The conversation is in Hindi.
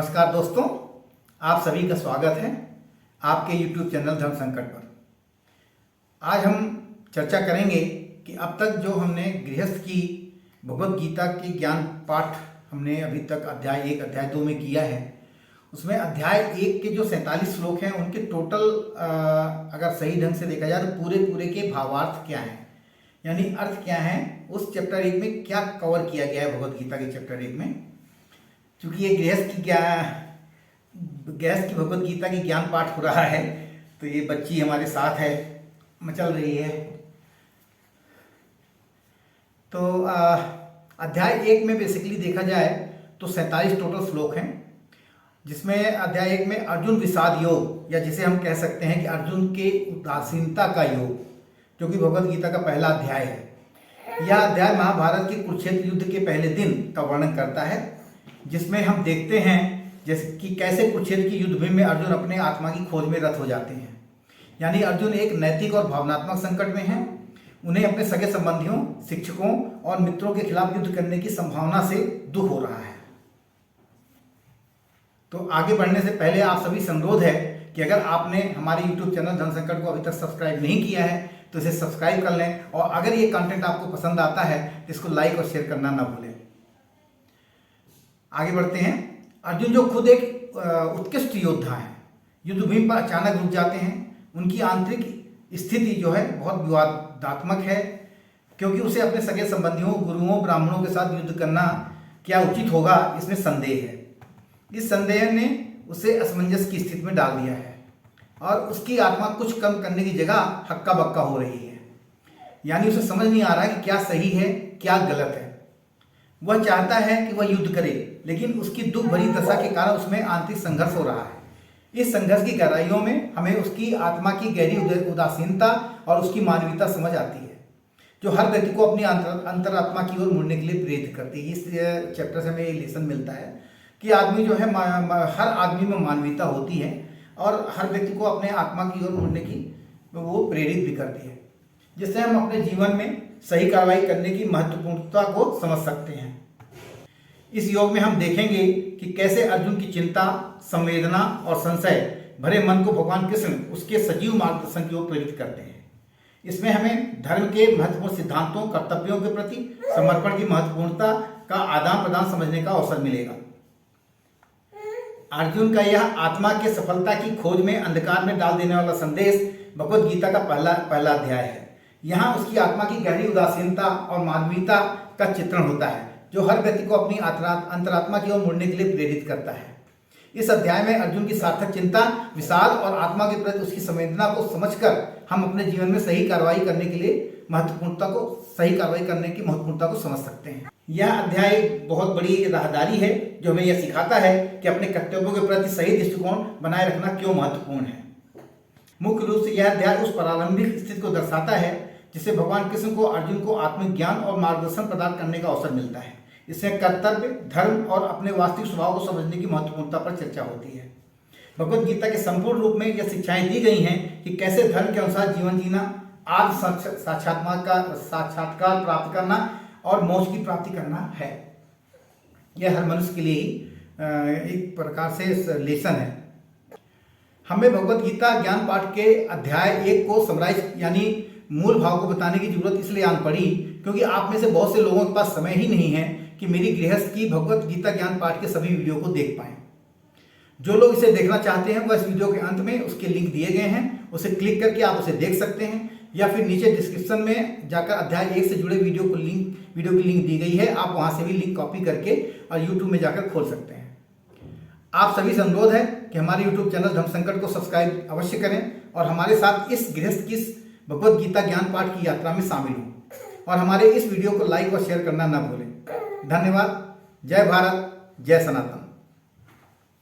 नमस्कार दोस्तों, आप सभी का स्वागत है आपके YouTube चैनल धर्म संकट पर। आज हम चर्चा करेंगे कि अब तक जो हमने गृहस्थ की भगवत गीता के ज्ञान पाठ हमने अभी तक अध्याय 1 अध्याय 2 में किया है, उसमें अध्याय 1 के जो 47 श्लोक हैं उनके टोटल अगर सही ढंग से देखा जाए तो पूरे के भावार्थ क्या हैं, यानी अर्थ क्या है, उस चैप्टर 1 में क्या कवर किया गया है भगवत गीता के चैप्टर 1 में। क्योंकि ये गृहस्थ की भगवत गीता की ज्ञान पाठ हो रहा है, तो ये बच्ची हमारे साथ है, मचल रही है। तो अध्याय 1 में बेसिकली देखा जाए तो 47 टोटल श्लोक हैं, जिसमें अध्याय 1 में अर्जुन विषाद योग, या जिसे हम कह सकते हैं कि अर्जुन के उदासीनता का योग, जो कि भगवत गीता का पहला अध्याय है। यह अध्याय महाभारत के कुरुक्षेत्र युद्ध के पहले दिन का वर्णन करता है, जिसमें हम देखते हैं जैसे कि कैसे कुरुक्षेत्र की युद्ध में अर्जुन अपने आत्मा की खोज में रत हो जाते हैं। यानी अर्जुन एक नैतिक और भावनात्मक संकट में हैं। उन्हें अपने सगे संबंधियों, शिक्षकों और मित्रों के खिलाफ युद्ध करने की संभावना से दुख हो रहा है। तो आगे बढ़ने से पहले आप सभी से अनुरोध है कि अगर आपने हमारे YouTube चैनल धर्म संकट को अभी तक सब्सक्राइब नहीं किया है तो इसे सब्सक्राइब कर लें, और अगर ये कंटेंट आपको पसंद आता है तो इसको लाइक और शेयर करना ना भूलें। आगे बढ़ते हैं। अर्जुन जो खुद एक उत्कृष्ट योद्धा है, युद्ध भूमि पर अचानक रुक जाते हैं। उनकी आंतरिक स्थिति जो है बहुत विवादात्मक है, क्योंकि उसे अपने सगे संबंधियों, गुरुओं, ब्राह्मणों के साथ युद्ध करना क्या उचित होगा, इसमें संदेह है। इस संदेह ने उसे असमंजस की स्थिति में डाल दिया है और उसकी आत्मा कुछ कम करने की जगह हक्का बक्का हो रही है। यानी उसे समझ नहीं आ रहा कि क्या सही है क्या गलत है। वह चाहता है कि वह युद्ध करे, लेकिन उसकी दुख भरी दशा के कारण उसमें आंतरिक संघर्ष हो रहा है। इस संघर्ष की गहराइयों में हमें उसकी आत्मा की गहरी उदासीनता और उसकी मानवीयता समझ आती है, जो हर व्यक्ति को अपनी अंतरात्मा की ओर मुड़ने के लिए प्रेरित करती है। इस चैप्टर से हमें ये लेसन मिलता है कि आदमी जो है, हर आदमी में मानवीयता होती है और हर व्यक्ति को अपने आत्मा की ओर मुड़ने की वो प्रेरित भी करती है, जिससे हम अपने जीवन में सही कार्रवाई करने की महत्वपूर्णता को समझ सकते हैं। इस योग में हम देखेंगे कि कैसे अर्जुन की चिंता, संवेदना और संशय भरे मन को भगवान कृष्ण उसके सजीव मार्गदर्शन की ओर प्रेरित करते हैं। इसमें हमें धर्म के महत्वपूर्ण सिद्धांतों, कर्तव्यों के प्रति समर्पण की महत्वपूर्णता का आदान प्रदान समझने का अवसर मिलेगा। अर्जुन का यह आत्मा के सफलता की खोज में अंधकार में डाल देने वाला संदेश भगवत गीता का पहला अध्याय है। यहाँ उसकी आत्मा की गहरी उदासीनता और मानवीयता का चित्रण होता है, जो हर व्यक्ति को अपनी अंतरात्मा की ओर मुड़ने के लिए प्रेरित करता है। इस अध्याय में अर्जुन की सार्थक चिंता, विषाद और आत्मा के प्रति उसकी संवेदना को समझकर हम अपने जीवन में सही कार्रवाई करने की महत्वपूर्णता को समझ सकते हैं। यह अध्याय बहुत बड़ी राहदारी है, जो हमें यह सिखाता है कि अपने कर्तव्यों के प्रति सही दृष्टिकोण बनाए रखना क्यों महत्वपूर्ण है। मुख्य रूप से यह अध्याय उस प्रारंभिक स्थिति को दर्शाता है जिससे भगवान कृष्ण को अर्जुन को आत्मज्ञान और मार्गदर्शन प्रदान करने का अवसर मिलता है। इसमें कर्तव्य, धर्म और अपने वास्तविक स्वभाव को समझने की महत्वपूर्णता पर चर्चा होती है। भगवत गीता के संपूर्ण रूप में यह शिक्षाएं दी गई हैं कि कैसे धर्म के अनुसार जीवन जीना, आत्म साक्षात्कार प्राप्त करना और मोक्ष की प्राप्ति करना है। यह हर मनुष्य के लिए एक प्रकार से लेसन है। हमें भगवत गीता ज्ञान पाठ के अध्याय 1 को समराइज यानी मूल भाव को बताने की जरूरत इसलिए आन पड़ी क्योंकि आप में से बहुत से लोगों के पास समय ही नहीं है कि मेरी गृहस्थ की भगवत गीता ज्ञान पाठ के सभी वीडियो को देख पाएं। जो लोग इसे देखना चाहते हैं वह इस वीडियो के अंत में उसके लिंक दिए गए हैं, उसे क्लिक करके आप उसे देख सकते हैं, या फिर नीचे डिस्क्रिप्शन में जाकर अध्याय 1 से जुड़े वीडियो की लिंक दी गई है, आप वहां से भी लिंक कॉपी करके और यूट्यूब में जाकर खोल सकते हैं। आप सभी से अनुरोध है कि हमारे यूट्यूब चैनल धर्म संकट को सब्सक्राइब अवश्य करें और हमारे साथ इस गृहस्थ की भगवत गीता ज्ञान पाठ की यात्रा में शामिल हों, और हमारे इस वीडियो को लाइक और शेयर करना ना भूलें। धन्यवाद। जय भारत, जय सनातन।